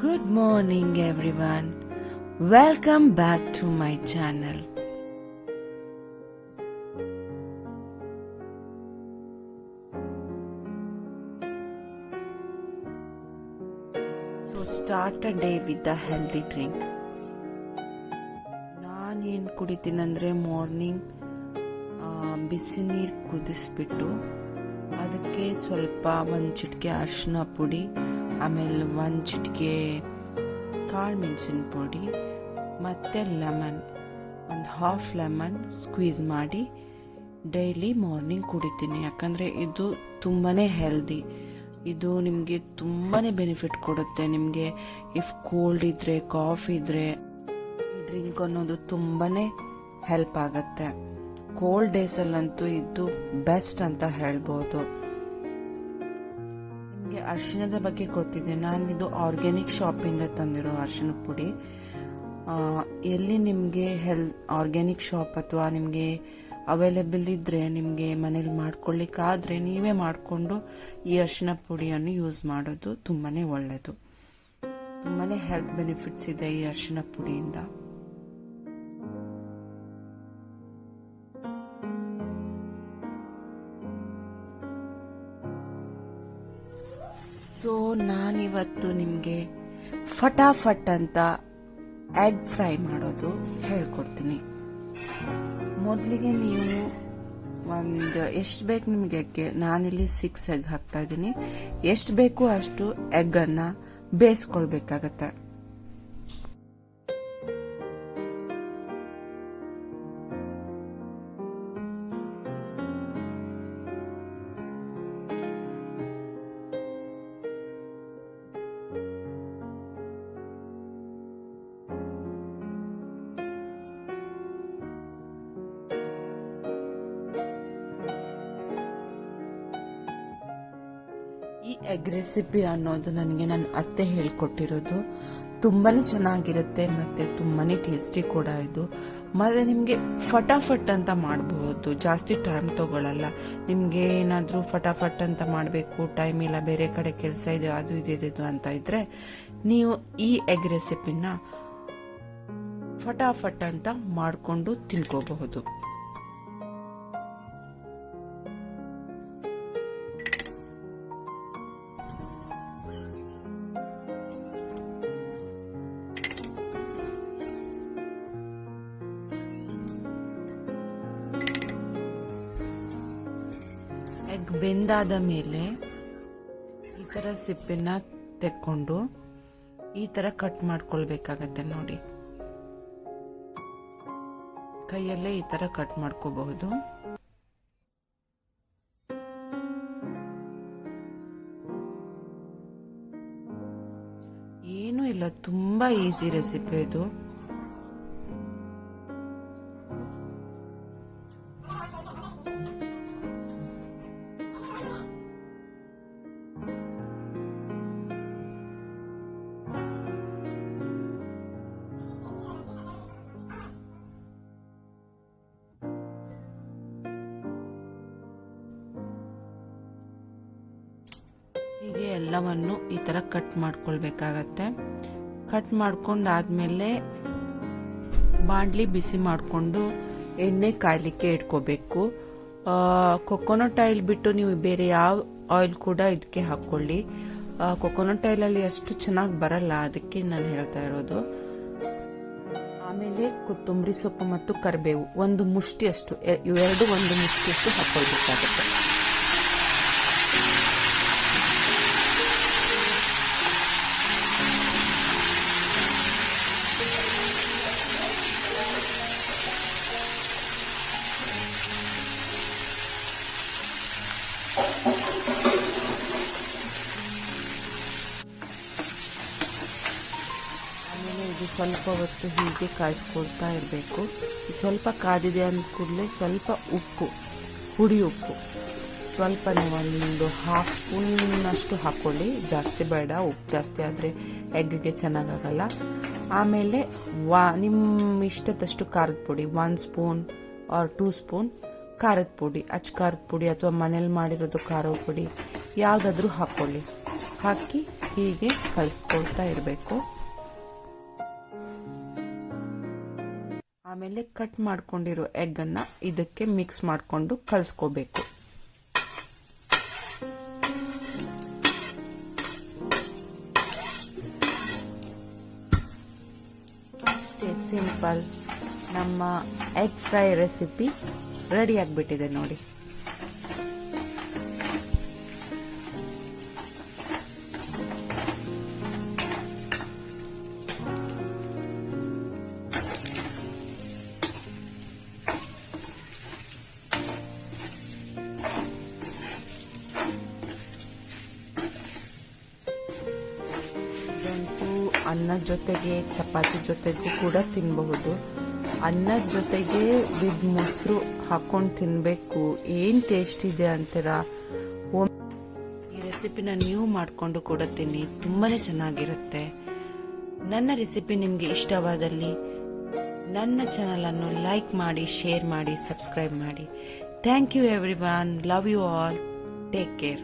Good morning everyone. Welcome back to my channel. So start a day with a healthy drink. ನಾನು ಏನು ಕುಡಿತೀನಿ ಅಂದರೆ morning ಬಿಸಿ ನೀರು ಕುದಿಸ್ಬಿಟ್ಟು ಅದಕ್ಕೆ ಸ್ವಲ್ಪ ಒಂದು ಚಿಟಿಕೆ ಅರಿಶಿನ ಪುಡಿ, ಆಮೇಲೆ ಒಂದು ಚಿಟಿಕೆ ಕಾಳು ಮೆಣಸಿನ ಪುಡಿ ಮತ್ತು ಲೆಮನ್, ಒಂದು ಹಾಫ್ ಲೆಮನ್ ಸ್ಕ್ವೀಸ್ ಮಾಡಿ ಡೈಲಿ ಮಾರ್ನಿಂಗ್ ಕುಡಿತೀನಿ. ಯಾಕಂದರೆ ಇದು ತುಂಬಾ ಹೆಲ್ದಿ. ಇದು ನಿಮಗೆ ತುಂಬಾ ಬೆನಿಫಿಟ್ ಕೊಡುತ್ತೆ. ನಿಮಗೆ ಇಫ್ ಕೋಲ್ಡ್ ಇದ್ದರೆ, ಕಾಫ್ ಇದ್ದರೆ ಈ ಡ್ರಿಂಕ್ ಅನ್ನೋದು ತುಂಬಾ ಹೆಲ್ಪ್ ಆಗುತ್ತೆ. ಕೋಲ್ಡ್ ಡೇಸಲ್ಲಂತೂ ಇದು ಬೆಸ್ಟ್ ಅಂತ ಹೇಳ್ಬೋದು. ನಿಮಗೆ ಅರಿಶಿಣದ ಬಗ್ಗೆ ಗೊತ್ತಿದೆ. ನಾನಿದು ಆರ್ಗ್ಯಾನಿಕ್ ಶಾಪಿಂದ ತಂದಿರೋ ಅರಿಶಿಣ ಪುಡಿ. ಎಲ್ಲಿ ನಿಮಗೆ ಆರ್ಗ್ಯಾನಿಕ್ ಶಾಪ್ ಅಥವಾ ನಿಮಗೆ ಅವೈಲೇಬಲ್ ಇದ್ದರೆ, ನಿಮಗೆ ಮನೇಲಿ ಮಾಡ್ಕೊಳ್ಳಿಕ್ಕಾದರೆ ನೀವೇ ಮಾಡಿಕೊಂಡು ಈ ಅರಿಶಿಣ ಪುಡಿಯನ್ನು ಯೂಸ್ ಮಾಡೋದು ತುಂಬಾ ಒಳ್ಳೆಯದು. ತುಂಬಾ ಹೆಲ್ತ್ ಬೆನಿಫಿಟ್ಸ್ ಇದೆ ಈ ಅರಿಶಿಣ ಪುಡಿಯಿಂದ. ಸೊ ನಾನಿವತ್ತು ನಿಮಗೆ ಫಟಾಫಟ್ ಅಂತ ಎಗ್ ಫ್ರೈ ಮಾಡೋದು ಹೇಳ್ಕೊಡ್ತೀನಿ. ಮೊದಲಿಗೆ ನೀವು ಎಷ್ಟು ಬೇಕು ನಿಮಗೆ ಎಗ್ಗೆ, ನಾನಿಲ್ಲಿ 6 ಎಗ್ ಹಾಕ್ತಾ ಇದ್ದೀನಿ. ಎಷ್ಟು ಬೇಕು ಅಷ್ಟು ಎಗ್ಗನ್ನು ಬೇಯಿಸ್ಕೊಳ್ಬೇಕಾಗತ್ತೆ. ಈ ಎಗ್ ರೆಸಿಪಿ ಅನ್ನೋದು ನನಗೆ ನನ್ನ ಅತ್ತೆ ಹೇಳ್ಕೊಟ್ಟಿರೋದು. ತುಂಬಾ ಚೆನ್ನಾಗಿರುತ್ತೆ ಮತ್ತು ತುಂಬಾ ಟೇಸ್ಟಿ ಕೂಡ ಇದು. ಮತ್ತು ನಿಮಗೆ ಫಟಾಫಟ್ ಅಂತ ಮಾಡಬಹುದು, ಜಾಸ್ತಿ ಟೈಮ್ ತೊಗೊಳ್ಳಲ್ಲ. ನಿಮಗೆ ಏನಾದರೂ ಫಟಾಫಟ್ ಅಂತ ಮಾಡಬೇಕು, ಟೈಮ್ ಇಲ್ಲ, ಬೇರೆ ಕಡೆ ಕೆಲಸ ಇದೆ, ಅದು ಇದು ಅಂತ ಇದ್ದರೆ ನೀವು ಈ ಎಗ್ ರೆಸಿಪಿನ ಫಟಾಫಟ್ ಅಂತ ಮಾಡಿಕೊಂಡು ತಿನ್ಕೋಬಹುದು. ಎಗ್ ಬೆಂದಾದ ಮೇಲೆ ಈ ಥರ ಸಿಪ್ಪೆನ ತೆಕ್ಕೊಂಡು ಈ ಥರ ಕಟ್ ಮಾಡ್ಕೊಳ್ಬೇಕಾಗತ್ತೆ. ನೋಡಿ, ಕೈಯಲ್ಲೇ ಈ ಥರ ಕಟ್ ಮಾಡ್ಕೋಬಹುದು. ಏನೂ ಇಲ್ಲ, ತುಂಬಾ ಈಸಿ ರೆಸಿಪಿ ಇದು. ಹೀಗೆ ಎಲ್ಲವನ್ನು ಈ ಥರ ಕಟ್ ಮಾಡ್ಕೊಳ್ಬೇಕಾಗತ್ತೆ. ಕಟ್ ಮಾಡ್ಕೊಂಡಾದ್ಮೇಲೆ ಬಾಣಲಿ ಬಿಸಿ ಮಾಡಿಕೊಂಡು ಎಣ್ಣೆ ಕಾಯಲಿಕ್ಕೆ ಇಟ್ಕೋಬೇಕು. ಕೊಕೊನಟ್ ಆಯಿಲ್ ಬಿಟ್ಟು ನೀವು ಬೇರೆ ಯಾವ ಆಯಿಲ್ ಕೂಡ ಇದಕ್ಕೆ ಹಾಕ್ಕೊಳ್ಳಿ. ಕೊಕೊನಟ್ ಆಯಿಲಲ್ಲಿ ಅಷ್ಟು ಚೆನ್ನಾಗಿ ಬರಲ್ಲ, ಅದಕ್ಕೆ ನಾನು ಹೇಳ್ತಾ ಇರೋದು. ಆಮೇಲೆ ಕೊತ್ತಂಬರಿ ಸೊಪ್ಪು ಮತ್ತು ಕರಿಬೇವು ಒಂದು ಮುಷ್ಟಿಯಷ್ಟು, ಇವೆರಡು ಒಂದು ಮುಷ್ಟಿಯಷ್ಟು ಹಾಕ್ಕೊಳ್ಬೇಕಾಗುತ್ತೆ. ಇದು ಸ್ವಲ್ಪ ಹೊತ್ತು ಹೀಗೆ ಕಾಯಿಸ್ಕೊಳ್ತಾ ಇರಬೇಕು. ಸ್ವಲ್ಪ ಕಾದಿದೆ ಅಂದ ಕೂಡಲೇ ಸ್ವಲ್ಪ ಉಪ್ಪು, ಹುಡಿ ಉಪ್ಪು ಸ್ವಲ್ಪನೇ, ಒಂದು ½ ಸ್ಪೂನಷ್ಟು ಹಾಕ್ಕೊಳ್ಳಿ, ಜಾಸ್ತಿ ಬೇಡ. ಉಪ್ಪು ಜಾಸ್ತಿ ಆದರೆ ಎಗ್ಗೆ ಚೆನ್ನಾಗಾಗಲ್ಲ. ಆಮೇಲೆ ನಿಮ್ಮ ಇಷ್ಟದಷ್ಟು ಖಾರದ ಪುಡಿ, 1 ಸ್ಪೂನ್ ಆರ್ 2 ಸ್ಪೂನ್ ಖಾರದ ಪುಡಿ, ಅಚ್ಚ ಖಾರದ ಪುಡಿ ಅಥವಾ ಮನೇಲಿ ಮಾಡಿರೋದು ಖಾರದ ಪುಡಿ ಯಾವುದಾದ್ರೂ ಹಾಕ್ಕೊಳ್ಳಿ. ಹಾಕಿ ಹೀಗೆ ಕಲಿಸ್ಕೊಳ್ತಾ ಇರಬೇಕು. ಆಮೇಲೆ ಕಟ್ ಮಾಡ್ಕೊಂಡಿರೋ ಎಗ್ಗನ್ನು ಇದಕ್ಕೆ ಮಿಕ್ಸ್ ಮಾಡಿಕೊಂಡು ಕಲಿಸ್ಕೋಬೇಕು. ಅಷ್ಟೇ ಸಿಂಪಲ್, ನಮ್ಮ ಎಗ್ ಫ್ರೈ ರೆಸಿಪಿ ರೆಡಿ ಆಗಿಬಿಟ್ಟಿದೆ ನೋಡಿ. ಅನ್ನದ ಜೊತೆಗೆ ಚಪಾತಿ ಜೊತೆಗೂ ಕೂಡ ತಿನ್ನಬಹುದು. ಅನ್ನದ ಜೊತೆಗೆ ವಿದ್ ಮೊಸರು ಹಾಕೊಂಡು ತಿನ್ನಬೇಕು. ಏನು ಟೇಸ್ಟ್ ಇದೆ ಅಂತೀರ. ಈ ರೆಸಿಪಿನ ನೀವು ಮಾಡಿಕೊಂಡು ಕೂಡ ತಿನ್ನಿ, ತುಂಬಾ ಚೆನ್ನಾಗಿರುತ್ತೆ. ನನ್ನ ರೆಸಿಪಿ ನಿಮಗೆ ಇಷ್ಟವಾದಲ್ಲಿ ನನ್ನ ಚಾನಲನ್ನು ಲೈಕ್ ಮಾಡಿ, ಶೇರ್ ಮಾಡಿ, ಸಬ್ಸ್ಕ್ರೈಬ್ ಮಾಡಿ. Thank you everyone. Love you all. Take care.